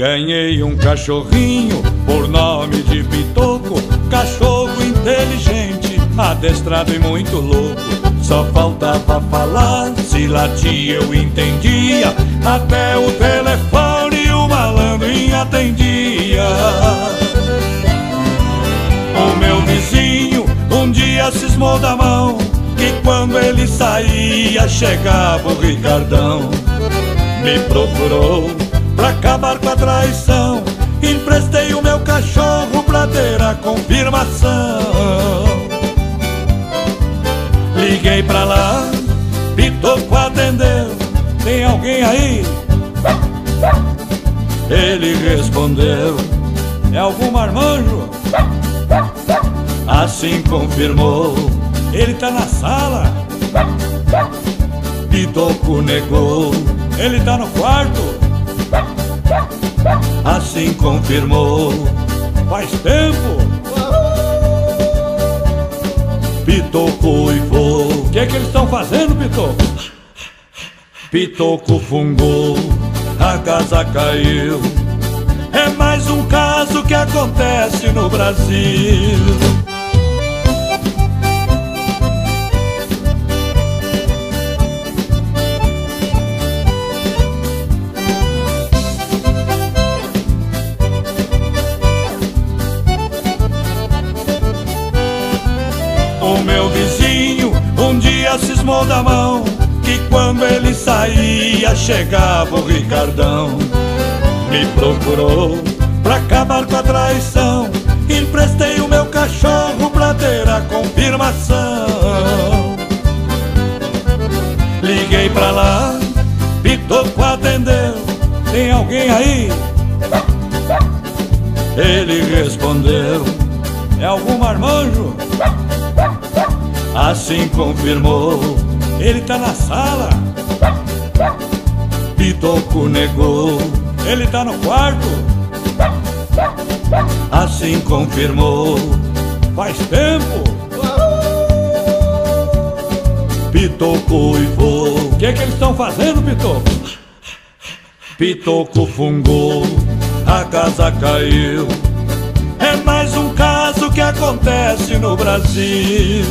Ganhei um cachorrinho por nome de Pitoco, cachorro inteligente, adestrado e muito louco. Só faltava falar, se latia eu entendia, até o telefone o malandrinho atendia. O meu vizinho um dia cismou da mão, que quando ele saía chegava o Ricardão. Me procurou pra acabar com a traição, emprestei o meu cachorro pra ter a confirmação. Liguei pra lá, Pitoco atendeu, tem alguém aí? Ele respondeu, é algum marmanjo? Assim confirmou, ele tá na sala. Pitoco negou, ele tá no quarto. Assim confirmou, faz tempo. Pitoco uivou, o que é que eles estão fazendo, Pitoco? Pitoco fungou, a casa caiu. É mais um caso que acontece no Brasil. O meu vizinho um dia cismou da mão, que quando ele saía chegava o Ricardão. Me procurou pra acabar com a traição, emprestei o meu cachorro pra ter a confirmação. Liguei pra lá, Pitoco atendeu, tem alguém aí? Ele respondeu, é algum marmanjo? Assim confirmou, ele tá na sala. Pitoco negou, ele tá no quarto. Assim confirmou, faz tempo. Pitoco uivou, o que é que eles estão fazendo, Pitoco? Pitoco fungou, a casa caiu. É mais um caso que acontece no Brasil.